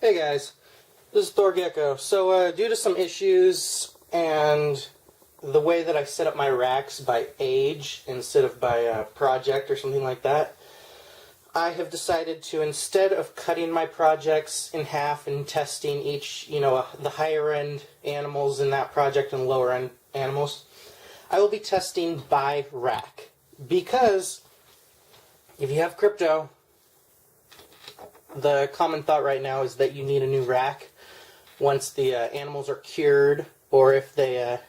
Hey guys, this is Thorgecko. So due to some issues and the way that I set up my racks by age instead of by project or something like that, I have decided to, instead of cutting my projects in half and testing each, the higher end animals in that project and lower end animals, I will be testing by rack. Because if you have crypto, the common thought right now is that you need a new rack once the animals are cured, or if they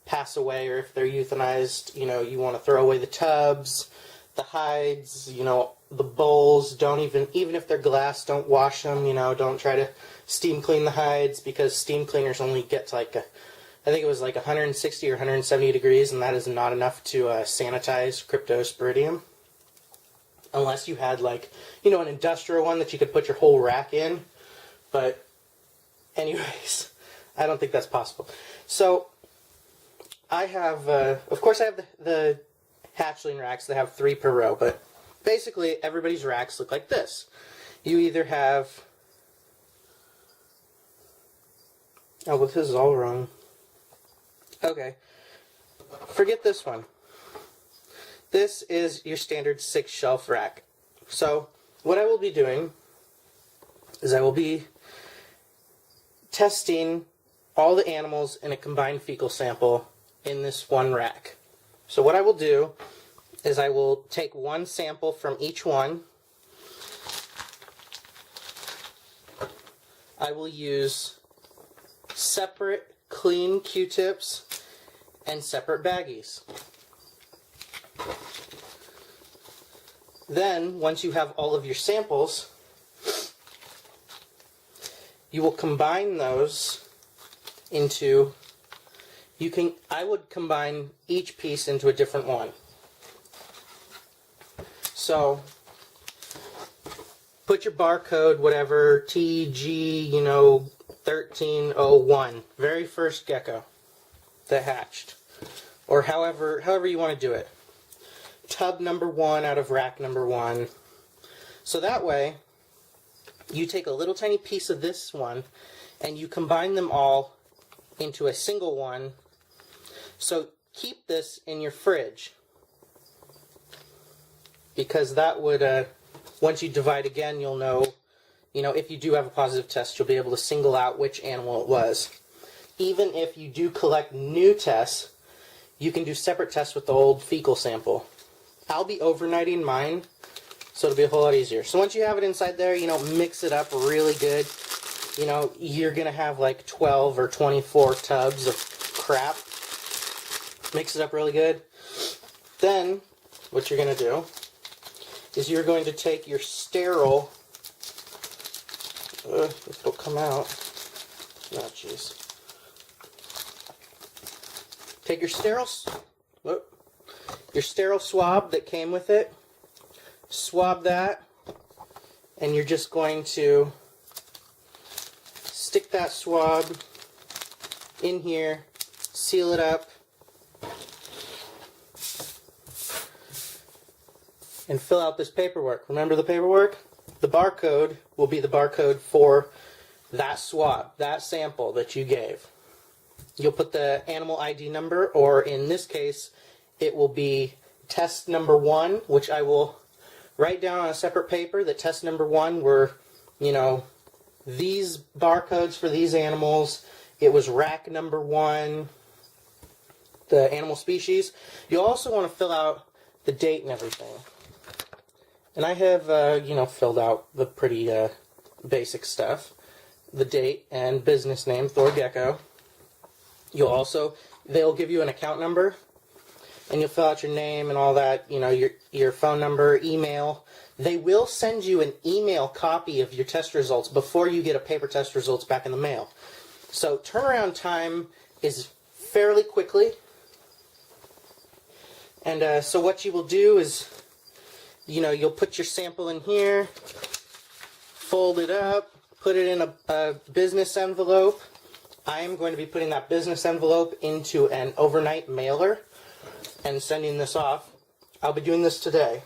pass away, or if they're euthanized. You want to throw away the tubs, the hides, the bowls. Don't even if they're glass, don't wash them. Don't try to steam clean the hides, because steam cleaners only get to I think it was like 160 or 170 degrees, and that is not enough to sanitize Cryptosporidium. Unless you had an industrial one that you could put your whole rack in. But anyways, I don't think that's possible. So I have, of course I have the hatchling racks that have 3 per row, but basically everybody's racks look like this. You either have, oh, well, this is all wrong. Okay, forget this one. This is your standard 6-shelf rack. So what I will be doing is I will be testing all the animals in a combined fecal sample in this one rack. So what I will do is I will take one sample from each one. I will use separate clean Q-tips and separate baggies. Then, once you have all of your samples, you will combine those into, I would combine each piece into a different one. So, put your barcode, whatever, TG, 1301, very first gecko that hatched, or however you want to do it. Tub number 1 out of rack number 1. So that way, you take a little tiny piece of this one and you combine them all into a single one. So keep this in your fridge, because that would, once you divide again, you'll know, if you do have a positive test, you'll be able to single out which animal it was. Even if you do collect new tests, you can do separate tests with the old fecal sample. I'll be overnighting mine, so it'll be a whole lot easier. So once you have it inside there, mix it up really good. You're going to have like 12 or 24 tubs of crap. Mix it up really good. Then, what you're going to do is you're going to take your sterile, it'll come out. Oh, jeez. Take your sterile swab that came with it, swab that, and you're just going to stick that swab in here, seal it up, and fill out this paperwork. Remember the paperwork? The barcode will be the barcode for that swab, that sample that you gave. You'll put the animal ID number, or in this case, it will be test number 1, which I will write down on a separate paper that test number 1 were, these barcodes for these animals. It was rack number 1, the animal species. You'll also want to fill out the date and everything. And I have, filled out the pretty basic stuff. The date and business name, Thorgecko. They'll give you an account number, and you'll fill out your name and all that, your phone number, email. They will send you an email copy of your test results before you get a paper test results back in the mail. So turnaround time is fairly quickly. And so what you will do is, you'll put your sample in here, fold it up, put it in a business envelope. I am going to be putting that business envelope into an overnight mailer and sending this off. I'll be doing this today.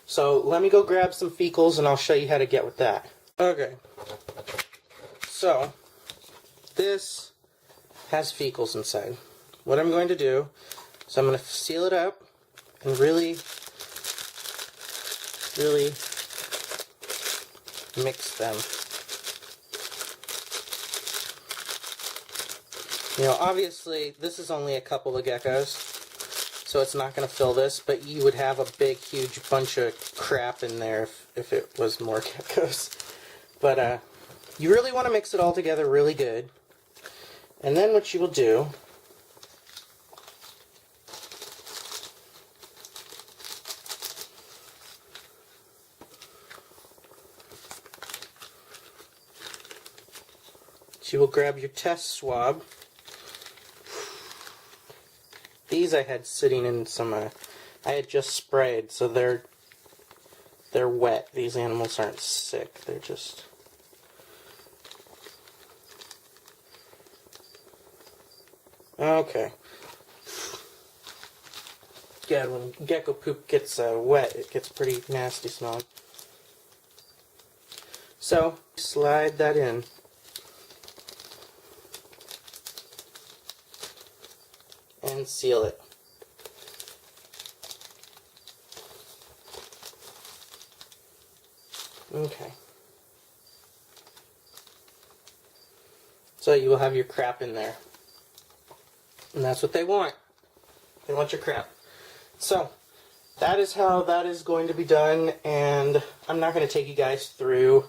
So let me go grab some fecals and I'll show you how to get with that. Okay. So, this has fecals inside. What I'm going to do is I'm going to seal it up and really mix them. You know, obviously, this is only a couple of geckos, so it's not going to fill this, but you would have a big, huge bunch of crap in there if it was more geckos. But you really want to mix it all together really good. And then what you will do is you will grab your test swab. These I had sitting in some, I had just sprayed, so they're wet. These animals aren't sick, they're just... Okay. God, when gecko poop gets wet, it gets pretty nasty smelling. So, slide that in. And seal it. Okay. So you will have your crap in there. And that's what they want. They want your crap. So, that is how that is going to be done, and I'm not going to take you guys through,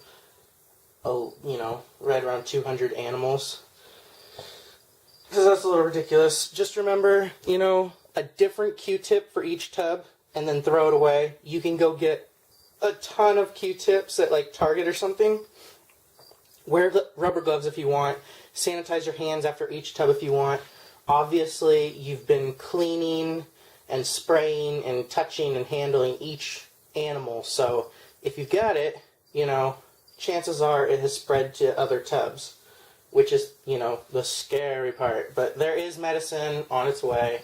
right around 200 animals, because that's a little ridiculous. Just remember, a different Q-tip for each tub, and then throw it away. You can go get a ton of Q-tips at, like, Target or something. Wear the rubber gloves if you want. Sanitize your hands after each tub if you want. Obviously, you've been cleaning and spraying and touching and handling each animal, so if you've got it, chances are it has spread to other tubs, which is, the scary part. But there is medicine on its way.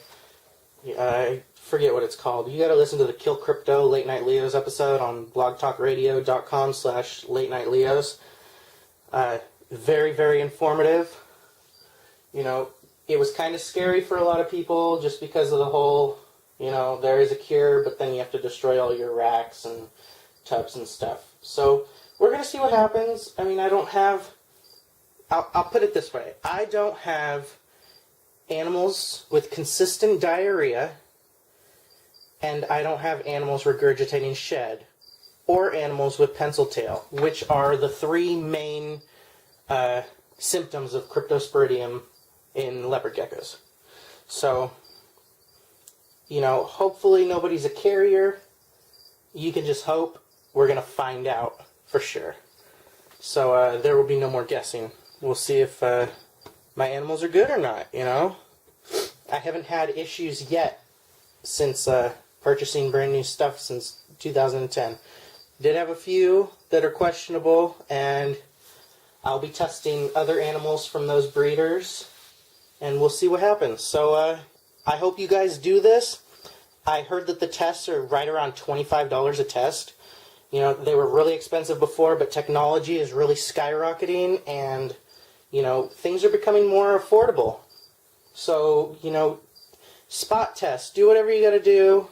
I forget what it's called. You gotta listen to the Kill Crypto Late Night Leos episode on blogtalkradio.com/Late Night Leos. Very, very informative. It was kind of scary for a lot of people just because of the whole, there is a cure, but then you have to destroy all your racks and tubs and stuff. So we're going to see what happens. I mean, I don't have, I'll put it this way. I don't have animals with consistent diarrhea, and I don't have animals regurgitating shed, or animals with pencil tail, which are the three main symptoms of Cryptosporidium in leopard geckos. So, hopefully nobody's a carrier. You can just hope. We're going to find out for sure. So there will be no more guessing. We'll see if my animals are good or not, I haven't had issues yet since purchasing brand new stuff since 2010. Did have a few that are questionable, and I'll be testing other animals from those breeders, and we'll see what happens. So I hope you guys do this. I heard that the tests are right around $25 a test. They were really expensive before, but technology is really skyrocketing, and, things are becoming more affordable. So, spot test. Do whatever you got to do.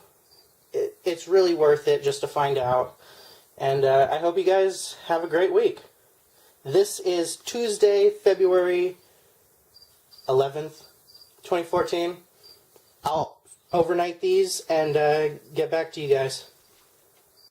It's really worth it just to find out. And I hope you guys have a great week. This is Tuesday, February 11th, 2014. I'll overnight these and get back to you guys.